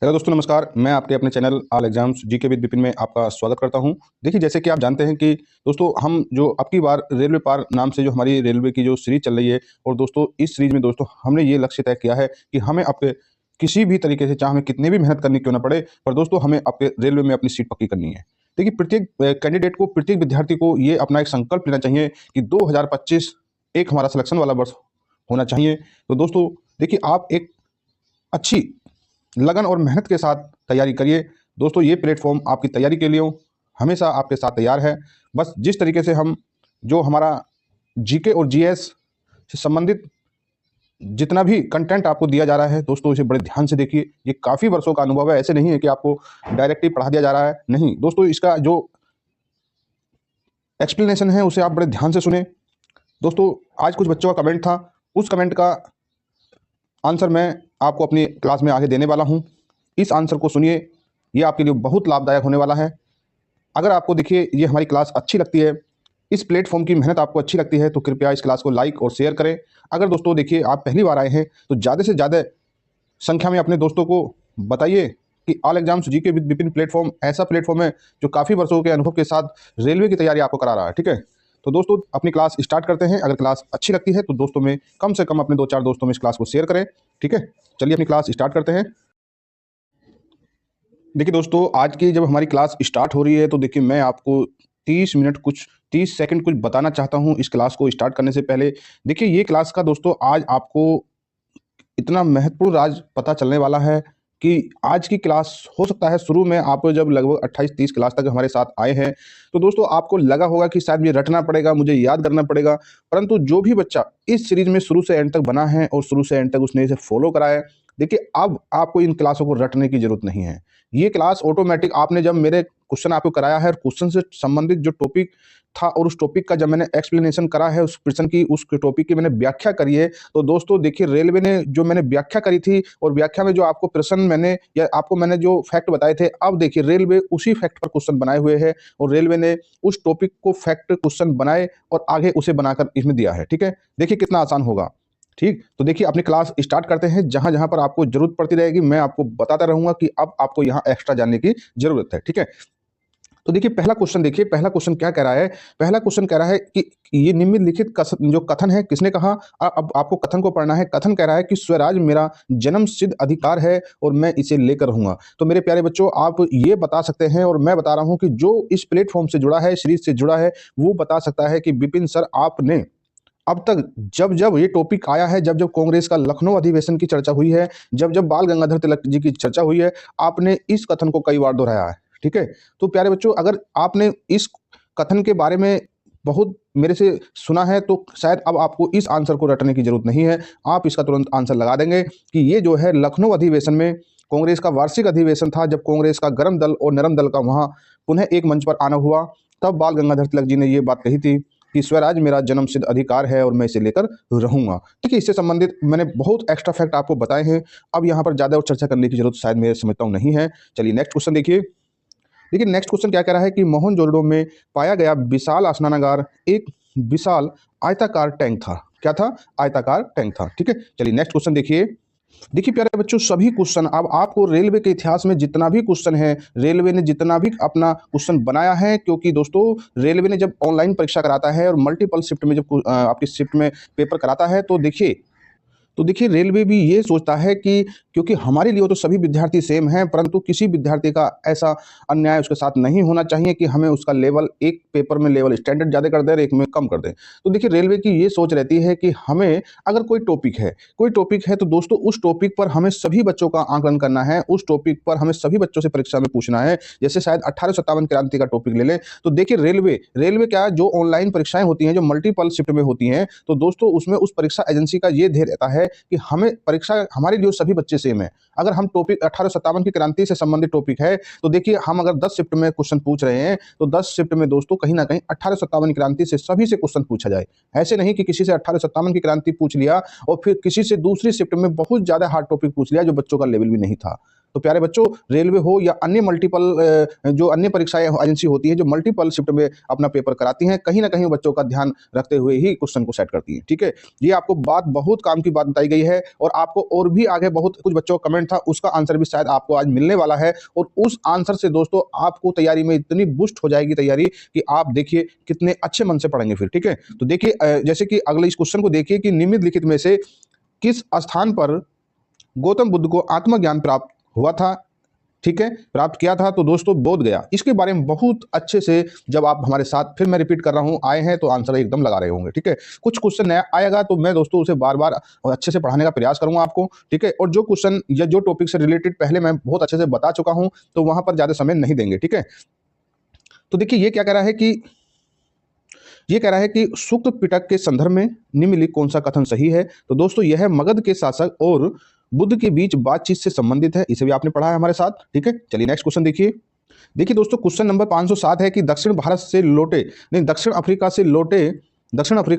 Hello दोस्तों, नमस्कार। मैं आपके अपने channel all exams GK with Vipin में आपका स्वागत करता हूं। देखिए, जैसे कि आप जानते हैं कि दोस्तों हम जो अब की बार रेलवे पार नाम से जो हमारी रेलवे की जो सीरीज चल रही है, और दोस्तों इस सीरीज में दोस्तों हमने ये लक्ष्य तय किया है कि हमें आपके किसी भी तरीके से, चाहे हमें कितनी भी मेहनत करनी क्यों ना पड़े, पर दोस्तों हमें आपके रेलवे में अपनी सीट पक्की करनी है। देखिए, प्रत्येक कैंडिडेट को, प्रत्येक विद्यार्थी को ये अपना एक संकल्प लेना चाहिए कि 2025 एक हमारा सिलेक्शन वाला वर्ष होना चाहिए। तो दोस्तों देखिए, आप एक अच्छी लगन और मेहनत के साथ तैयारी करिए। दोस्तों ये प्लेटफॉर्म आपकी तैयारी के लिए हमेशा आपके साथ तैयार है। बस जिस तरीके से हम जो हमारा जीके और जीएस से संबंधित जितना भी कंटेंट आपको दिया जा रहा है, दोस्तों इसे बड़े ध्यान से देखिए। ये काफ़ी वर्षों का अनुभव है, ऐसे नहीं है कि आपको डायरेक्टली पढ़ा दिया जा रहा है। नहीं दोस्तों, इसका जो एक्सप्लेनेशन है उसे आप बड़े ध्यान से सुने। दोस्तों आज कुछ बच्चों का कमेंट था, उस कमेंट का आंसर मैं आपको अपनी क्लास में आगे देने वाला हूं। इस आंसर को सुनिए, ये आपके लिए बहुत लाभदायक होने वाला है। अगर आपको देखिए ये हमारी क्लास अच्छी लगती है, इस प्लेटफॉर्म की मेहनत आपको अच्छी लगती है, तो कृपया इस क्लास को लाइक और शेयर करें। अगर दोस्तों देखिए आप पहली बार आए हैं तो ज़्यादा से ज़्यादा संख्या में अपने दोस्तों को बताइए कि all exams GK with Vipin platform ऐसा प्लेटफॉर्म है जो काफ़ी वर्षों के अनुभव के साथ रेलवे की तैयारी आपको करा रहा है। ठीक है, तो दोस्तों अपनी क्लास स्टार्ट करते हैं। अगर क्लास अच्छी लगती है तो दोस्तों में कम से कम अपने 2-4 दोस्तों में इस क्लास को शेयर करें। ठीक है, चलिए अपनी क्लास स्टार्ट करते हैं। देखिए दोस्तों, आज की जब हमारी क्लास स्टार्ट हो रही है तो देखिए मैं आपको 30 सेकंड कुछ बताना चाहता हूं इस क्लास को स्टार्ट करने से पहले। देखिए ये क्लास का दोस्तों आज आपको इतना महत्वपूर्ण राज पता चलने वाला है कि आज की क्लास हो सकता है शुरू में आप जब लगभग 28-30 क्लास तक हमारे साथ आए हैं तो दोस्तों आपको लगा होगा कि शायद मुझे रटना पड़ेगा, मुझे याद करना पड़ेगा। परंतु जो भी बच्चा इस सीरीज में शुरू से एंड तक बना है और शुरू से एंड तक उसने इसे फॉलो करा है, देखिए अब आपको इन क्लासों को रटने की जरूरत नहीं है। ये क्लास ऑटोमेटिक, आपने जब मेरे क्वेश्चन आपको कराया है और क्वेश्चन से संबंधित जो टॉपिक था और उस टॉपिक का जब मैंने एक्सप्लेनेशन करा है, उस प्रश्न की, उस टॉपिक की मैंने व्याख्या करी है, तो दोस्तों देखिए रेलवे ने जो मैंने व्याख्या करी थी और व्याख्या में जो आपको प्रश्न मैंने या आपको मैंने जो फैक्ट बताए थे, अब देखिए रेलवे उसी फैक्ट पर क्वेश्चन बनाए हुए है और रेलवे ने उस टॉपिक को फैक्ट क्वेश्चन बनाए और आगे उसे बनाकर इसमें दिया है। ठीक है, देखिए कितना आसान होगा। ठीक, तो देखिए अपनी क्लास स्टार्ट करते हैं। जहां जहां पर आपको जरूरत पड़ती रहेगी मैं आपको बताता रहूंगा कि अब आपको यहां एक्स्ट्रा जानने की जरूरत है। ठीक है, तो देखिए पहला क्वेश्चन, देखिए पहला क्वेश्चन क्या कह रहा है। पहला क्वेश्चन कह रहा है कि ये निम्नलिखित जो कथन है किसने कहा। अब आपको कथन को पढ़ना है। कथन कह रहा है कि स्वराज मेरा जन्म सिद्ध अधिकार है और मैं इसे लेकर रहूंगा। तो मेरे प्यारे बच्चों, आप ये बता सकते हैं और मैं बता रहा हूं कि जो इस प्लेटफॉर्म से जुड़ा है, सीरीज से जुड़ा है, वो बता सकता है कि विपिन सर आपने अब तक जब जब ये टॉपिक आया है, जब जब कांग्रेस का लखनऊ अधिवेशन की चर्चा हुई है, जब जब बाल गंगाधर तिलक जी की चर्चा हुई है, आपने इस कथन को कई बार दोहराया है। ठीक है, तो प्यारे बच्चों, अगर आपने इस कथन के बारे में बहुत मेरे से सुना है तो शायद अब आपको इस आंसर को रटने की जरूरत नहीं है। आप इसका तुरंत आंसर लगा देंगे कि ये जो है लखनऊ अधिवेशन में कांग्रेस का वार्षिक अधिवेशन था, जब कांग्रेस का गर्म दल और नरम दल का वहां पुनः एक मंच पर आना हुआ, तब बाल गंगाधर तिलक जी ने ये बात कही थी कि स्वराज मेरा जन्म सिद्ध अधिकार है और मैं इसे लेकर रहूंगा। ठीक है, इससे संबंधित मैंने बहुत एक्स्ट्रा फैक्ट आपको बताए हैं। अब यहाँ पर ज़्यादा और चर्चा करने की जरूरत शायद मैं समझता हूँ नहीं है। चलिए नेक्स्ट क्वेश्चन देखिए। देखिए नेक्स्ट क्वेश्चन क्या कह रहा है कि मोहनजोदड़ो में पाया गया विशाल स्नानागार एक विशाल आयताकार टैंक था। क्या था? आयताकार टैंक था। ठीक है, चलिए नेक्स्ट क्वेश्चन देखिए। देखिए प्यारे बच्चों, सभी क्वेश्चन, अब आपको रेलवे के इतिहास में जितना भी क्वेश्चन है, रेलवे ने जितना भी अपना क्वेश्चन बनाया है, क्योंकि दोस्तों रेलवे ने जब ऑनलाइन परीक्षा कराता है और मल्टीपल शिफ्ट में जब आपकी शिफ्ट में पेपर कराता है, तो देखिए रेलवे भी ये सोचता है कि क्योंकि हमारे लिए तो सभी विद्यार्थी सेम हैं, परंतु किसी विद्यार्थी का ऐसा अन्याय उसके साथ नहीं होना चाहिए कि हमें उसका लेवल, एक पेपर में लेवल स्टैंडर्ड ज़्यादा कर दें और एक में कम कर दें। तो देखिए रेलवे की ये सोच रहती है कि हमें अगर कोई टॉपिक है तो दोस्तों उस टॉपिक पर हमें सभी बच्चों का आंकलन करना है, उस टॉपिक पर हमें सभी बच्चों से परीक्षा में पूछना है। जैसे शायद 1857 क्रांति का टॉपिक ले लें, तो देखिए रेलवे क्या, जो ऑनलाइन परीक्षाएं होती हैं, जो मल्टीपल शिफ्ट में होती हैं, तो दोस्तों उसमें उस परीक्षा एजेंसी का ये ध्येय रहता है कि हमें परीक्षा, हमारे लिए सभी बच्चे सेम है। अगर हम टॉपिक 1857 की क्रांति से संबंधित टॉपिक है तो देखिए हम अगर 10 शिफ्ट में क्वेश्चन पूछ रहे हैं तो 10 शिफ्ट में दोस्तों कहीं ना कहीं 1857 की क्रांति से सभी से क्वेश्चन पूछा जाए। ऐसे नहीं कि किसी से 1857 की क्रांति पूछ लिया और फिर किसी से दूसरी शिफ्ट में बहुत ज्यादा हार्ड टॉपिक पूछ लिया जो बच्चों का लेवल भी नहीं था। तो प्यारे बच्चों, रेलवे हो या अन्य मल्टीपल जो अन्य परीक्षाएं एजेंसी होती है जो मल्टीपल शिफ्ट में अपना पेपर कराती हैं, कहीं ना कहीं बच्चों का ध्यान रखते हुए ही क्वेश्चन को सेट करती है। ठीक है, ये आपको बात बहुत काम की बात बताई गई है, और आपको और भी आगे बहुत कुछ बच्चों का कमेंट था, उसका आंसर भी शायद आपको आज मिलने वाला है, और उस आंसर से दोस्तों आपको तैयारी में इतनी बूस्ट हो जाएगी तैयारी कि आप देखिए कितने अच्छे मन से पढ़ेंगे फिर। ठीक है, तो देखिए जैसे कि अगले इस क्वेश्चन को देखिए कि निम्नलिखित में से किस स्थान पर गौतम बुद्ध को आत्मज्ञान प्राप्त हुआ था। ठीक है, प्राप्त किया था, तो दोस्तों बोध गया। इसके बारे में बहुत अच्छे से जब आप हमारे साथ, फिर मैं रिपीट कर रहा हूं, आए हैं तो आंसर एकदम लगा रहे होंगे। ठीक है, कुछ क्वेश्चन नया आएगा तो मैं दोस्तों उसे बार बार और अच्छे से पढ़ाने का प्रयास करूंगा आपको। ठीक है, और जो क्वेश्चन या जो टॉपिक से रिलेटेड पहले मैं बहुत अच्छे से बता चुका हूं, तो वहां पर ज्यादा समय नहीं देंगे। ठीक है, तो देखिए ये क्या कह रहा है कि सूक्त पिटक के संदर्भ में निम्नलिखित कौन सा कथन सही है। तो दोस्तों यह मगध के शासक और बुद्ध के बीच बातचीत से संबंधित है, इसे भी आपने पढ़ा है हमारे साथ। ठीक है, चलिए नेक्स्ट क्वेश्चन देखिए। देखिए दोस्तों क्वेश्चन नंबर 507 है कि दक्षिण अफ्रीका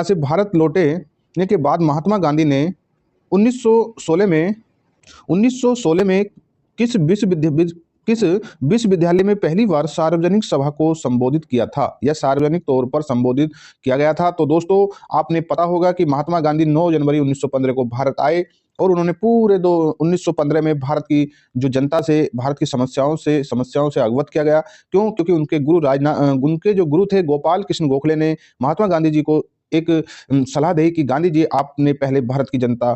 से भारत लौटे के बाद महात्मा गांधी ने 1916 में किस विश्वविद्यालय में पहली बार सार्वजनिक सभा को संबोधित किया था, या सार्वजनिक तौर पर संबोधित किया गया था। तो दोस्तों आपने पता होगा कि महात्मा गांधी 9 जनवरी 1915 को भारत आए, और उन्होंने पूरे 1915 में भारत की जो जनता से भारत की समस्याओं से अवगत किया गया। क्यों? क्योंकि उनके जो गुरु थे गोपाल कृष्ण गोखले ने महात्मा गांधी जी को एक सलाह दी कि गांधी जी आपने पहले भारत की जनता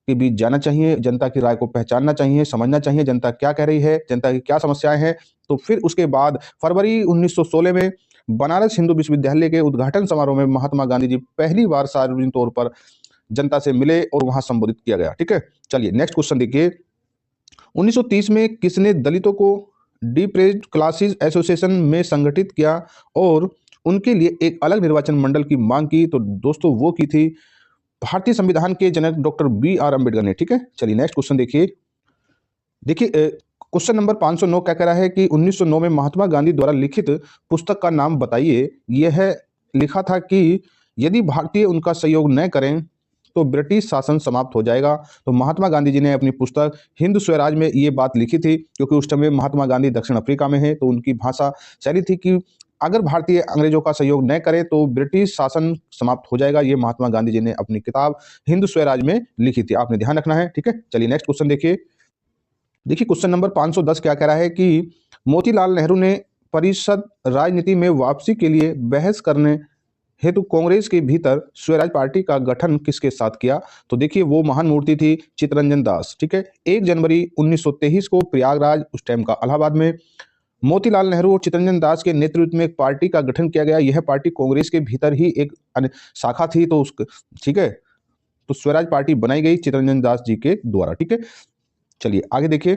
के बीच जाना चाहिए, जनता की राय को पहचानना चाहिए, समझना चाहिए जनता क्या कह रही है, जनता की क्या समस्याएं हैं। तो फिर उसके बाद फरवरी 1916 में बनारस हिंदू विश्वविद्यालय के उद्घाटन समारोह में महात्मा गांधी जी पहली बार सार्वजनिक तौर पर जनता से मिले और वहां संबोधित किया गया। ठीक है, चलिए नेक्स्ट क्वेश्चन देखिए। 1930 में किसने दलितों को डिप्रेस्ड क्लासेस एसोसिएशन में संगठित किया और उनके लिए एक अलग निर्वाचन मंडल की मांग की? तो दोस्तों वो की थी भारतीय संविधान के जनक डॉक्टर B.R. अम्बेडकर ने। ठीक है, चलिए नेक्स्ट क्वेश्चन देखिए। क्वेश्चन नंबर 509 क्या कह रहा है कि 1909 में महात्मा गांधी द्वारा लिखित पुस्तक का नाम बताइए। यह लिखा था कि यदि भारतीय उनका सहयोग न करें तो ब्रिटिश शासन समाप्त हो जाएगा। तो महात्मा गांधी जी ने अपनी पुस्तक हिंद स्वराज में ये बात लिखी थी, क्योंकि उस समय महात्मा गांधी दक्षिण अफ्रीका में है, तो उनकी भाषा शैली थी कि अगर भारतीय अंग्रेजों का सहयोग न करें तो ब्रिटिश शासन समाप्त हो जाएगा। ये महात्मा गांधी जी ने अपनी किताब हिंद स्वराज में लिखी थी, आपने ध्यान रखना है। ठीक है, चलिए नेक्स्ट क्वेश्चन देखिए। क्वेश्चन नंबर 510 क्या कह रहा है कि मोतीलाल नेहरू ने परिषद राजनीति में वापसी के लिए बहस करने हेतु कांग्रेस के भीतर स्वराज पार्टी का गठन किसके साथ किया? तो देखिए वो महान मूर्ति थी चित्तरंजन दास। ठीक है, 1 जनवरी 1923 को प्रयागराज, उस टाइम का इलाहाबाद में, मोतीलाल नेहरू और चित्तरंजन दास के नेतृत्व में एक पार्टी का गठन किया गया। यह पार्टी कांग्रेस के भीतर ही एक शाखा थी, तो ठीक है, तो स्वराज पार्टी बनाई गई चित्तरंजन दास जी के द्वारा। ठीक है, चलिए आगे देखिए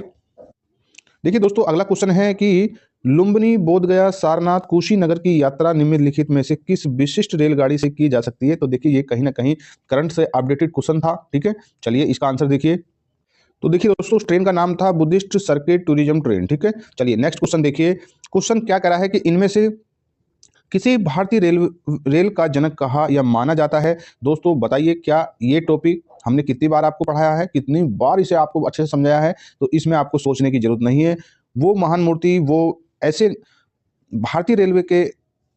दोस्तों अगला क्वेश्चन है कि लुम्बिनी, बोधगया, सारनाथ, कुशीनगर की यात्रा निम्नलिखित में से किस विशिष्ट रेलगाड़ी से की जा सकती है? तो देखिए ये कहीं ना कहीं करंट से अपडेटेड क्वेश्चन था। ठीक है, चलिए इसका आंसर देखिए। तो देखिए दोस्तों उस ट्रेन का नाम था बुद्धिस्ट सर्किट टूरिज्म ट्रेन। ठीक है, चलिए नेक्स्ट क्वेश्चन देखिए। क्वेश्चन क्या कह रहा है कि इनमें से किसी भारतीय रेल का जनक कहा या माना जाता है? दोस्तों बताइए, क्या ये टॉपिक हमने कितनी बार आपको पढ़ाया है, कितनी बार इसे आपको अच्छे से समझाया है? तो इसमें आपको सोचने की जरूरत नहीं है। वो महान मूर्ति, वो ऐसे भारतीय रेलवे के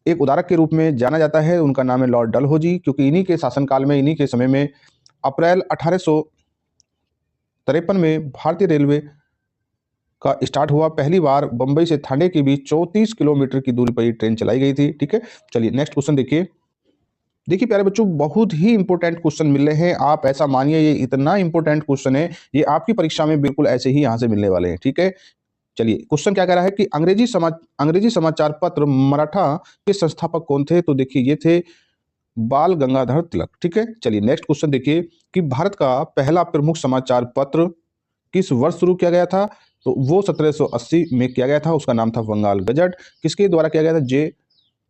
एक उदारक के रूप में जाना जाता है, उनका नाम है लॉर्ड डलहौजी, क्योंकि इन्हीं के शासनकाल में, इन्हीं के समय में अप्रैल 1853 में भारतीय रेलवे का स्टार्ट हुआ। पहली बार बंबई से ठाणे के बीच 34 किलोमीटर की दूरी पर ये ट्रेन चलाई गई थी। ठीक है, चलिए नेक्स्ट क्वेश्चन देखिए। प्यारे बच्चों बहुत ही इंपॉर्टेंट क्वेश्चन मिल रहे हैं, आप ऐसा मानिए ये इतना इंपॉर्टेंट क्वेश्चन है, ये आपकी परीक्षा में बिल्कुल ऐसे ही यहाँ से मिलने वाले हैं। ठीक है, चलिए क्वेश्चन क्या कह रहा है कि अंग्रेजी समाचार पत्र मराठा के संस्थापक कौन थे? तो देखिए ये थे बाल गंगाधर तिलक। ठीक है, चलिए नेक्स्ट क्वेश्चन देखिए कि भारत का पहला प्रमुख समाचार पत्र किस वर्ष शुरू किया गया था? तो वो 1780 में किया गया था, उसका नाम था बंगाल गजट। किसके द्वारा किया गया था?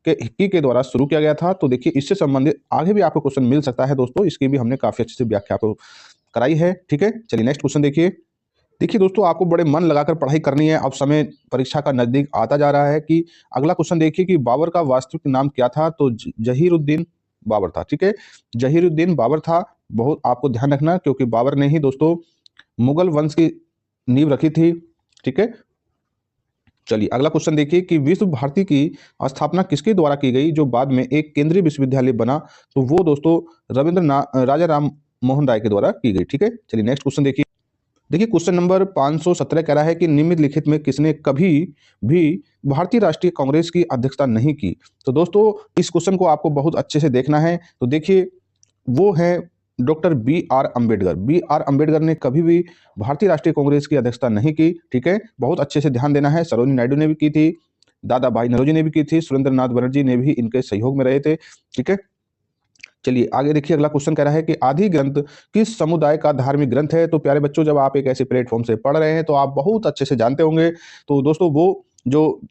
हिक्की के द्वारा शुरू किया गया था। तो देखिए इससे संबंधित आगे भी आपको क्वेश्चन मिल सकता है दोस्तों, इसकी भी हमने काफी अच्छे से व्याख्या आपको कराई है। ठीक है, चलिए नेक्स्ट क्वेश्चन देखिए दोस्तों आपको बड़े मन लगाकर पढ़ाई करनी है, अब समय परीक्षा का नजदीक आता जा रहा है। कि अगला क्वेश्चन देखिए कि बाबर का वास्तविक नाम क्या था? तो जहीरुद्दीन बाबर था। ठीक है, जहीरुद्दीन बाबर था। बहुत आपको ध्यान रखना, क्योंकि बाबर ने ही दोस्तों मुगल वंश की नींव रखी थी। ठीक है। चलिए अगला क्वेश्चन देखिए कि विश्व भारती की स्थापना किसके द्वारा की गई जो बाद में एक केंद्रीय विश्वविद्यालय बना? तो वो दोस्तों रविंद्रनाथ राजा राम मोहन राय के द्वारा की गई। ठीक है, चलिए नेक्स्ट क्वेश्चन देखिए। देखिए क्वेश्चन नंबर 517 कह रहा है कि निम्नलिखित में किसने कभी भी भारतीय राष्ट्रीय कांग्रेस की अध्यक्षता नहीं की? तो दोस्तों इस क्वेश्चन को आपको बहुत अच्छे से देखना है। तो देखिए वो है doctor B R Ambedkar. B R Ambedkar ने कभी भी भारतीय राष्ट्रीय कांग्रेस की अध्यक्षता नहीं की। ठीक है, बहुत अच्छे से ध्यान देना है। सरोजिनी नायडू ने भी की थी, दादा भाई नौरोजी ने भी की थी, सुरेंद्र नाथ बनर्जी ने भी इनके सहयोग में रहे थे। ठीक है, चलिए आगे देखिए अगला क्वेश्चन कह रहा है कि आदि ग्रंथ किस समुदाय का धार्मिक ग्रंथ है? तो प्यारे बच्चों जब आप एक ऐसे प्लेटफॉर्म से पढ़ रहे हैं तो आप बहुत अच्छे से जानते होंगे। तो दोस्तों वो जो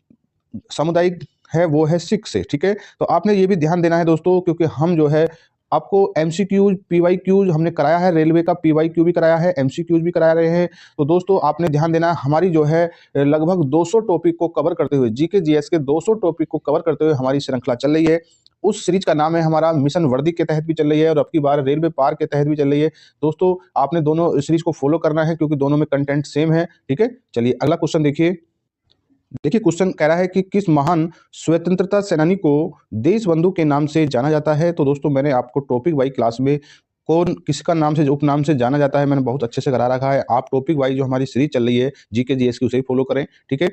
सामुदायिक है वो है सिख से। ठीक है, तो आपने ये भी ध्यान देना है दोस्तों, क्योंकि हम जो है आपको एमसीक्यूज पीवाईक्यूज हमने कराया है, रेलवे का पीवाईक्यू भी कराया है, एमसीक्यूज भी करा रहे हैं। तो दोस्तों आपने ध्यान देना है, हमारी जो है लगभग 200 टॉपिक को कवर करते हुए, जीके जीएस के 200 टॉपिक को कवर करते हुए हमारी श्रृंखला चल रही है। उस सीरीज का नाम है हमारा मिशन वर्दी के तहत भी चल रही है और अब की बार रेलवे पार के तहत भी चल रही है। दोस्तों आपने दोनों सीरीज को फॉलो करना है क्योंकि दोनों में कंटेंट सेम है। ठीक है, चलिए अगला क्वेश्चन देखिए। देखिए क्वेश्चन कह रहा है कि किस महान स्वतंत्रता सेनानी को देशबंधु के नाम से जाना जाता है? तो दोस्तों मैंने आपको टॉपिक वाइज क्लास में कौन किसका नाम से उपनाम से जाना जाता है मैंने बहुत अच्छे से करा रखा है। आप टॉपिक वाइज जो हमारी सीरीज चल रही है जीके जीएस की उसे ही फॉलो करें। ठीक है,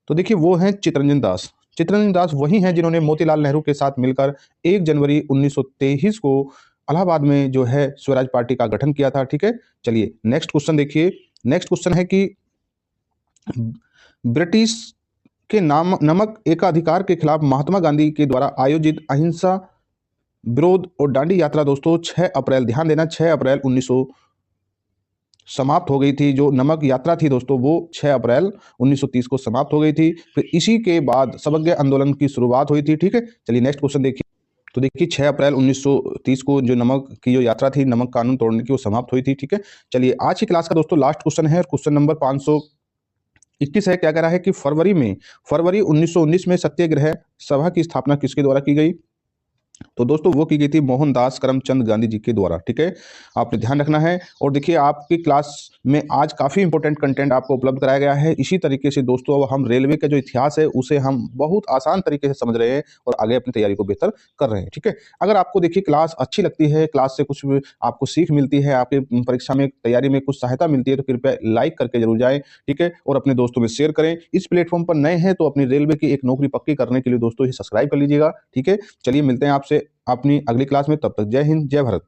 तो देखिए वो हैं चित्तरंजन दास। चित्तरंजन दास वही हैं जिन्होंने मोतीलाल नेहरू के साथ मिलकर 1 जनवरी 1923 को इलाहाबाद में जो है स्वराज पार्टी का गठन किया था। ठीक है, चलिए नेक्स्ट क्वेश्चन देखिए। नेक्स्ट क्वेश्चन है कि ब्रिटिश के नाम नमक एकाधिकार के खिलाफ महात्मा गांधी के द्वारा आयोजित अहिंसा विरोध और दांडी यात्रा दोस्तों 6 अप्रैल, ध्यान देना 6 अप्रैल 1900 समाप्त हो गई थी। जो नमक यात्रा थी दोस्तों वो 6 अप्रैल 1930 को समाप्त हो गई थी। फिर इसी के बाद सत्याग्रह आंदोलन की शुरुआत हुई थी। ठीक है, चलिए नेक्स्ट क्वेश्चन देखिए। तो देखिए 6 अप्रैल 1930 को जो नमक की जो यात्रा थी, नमक कानून तोड़ने की, वो समाप्त हुई थी। ठीक है, चलिए आज की क्लास का दोस्तों लास्ट क्वेश्चन है, क्वेश्चन नंबर 521 है। क्या कह रहा है कि फरवरी 1919 में सत्याग्रह सभा की स्थापना किसके द्वारा की गई? तो दोस्तों वो की गई थी मोहनदास करमचंद गांधी जी के द्वारा। ठीक है, आपने ध्यान रखना है। और देखिए आपकी क्लास में आज काफ़ी इंपॉर्टेंट कंटेंट आपको उपलब्ध कराया गया है। इसी तरीके से दोस्तों अब हम रेलवे का जो इतिहास है उसे हम बहुत आसान तरीके से समझ रहे हैं और आगे अपनी तैयारी को बेहतर कर रहे हैं। ठीक है, अगर आपको देखिए क्लास अच्छी लगती है, क्लास से कुछ भी आपको सीख मिलती है, आपकी परीक्षा में तैयारी में कुछ सहायता मिलती है, तो कृपया लाइक करके जरूर जाएं। ठीक है, और अपने दोस्तों में शेयर करें। इस प्लेटफॉर्म पर नए हैं तो अपनी रेलवे की एक नौकरी पक्की करने के लिए दोस्तों ही सब्सक्राइब कर लीजिएगा। ठीक है, चलिए मिलते हैं आपसे अपनी अगली क्लास में, तब तक जय हिंद जय भारत।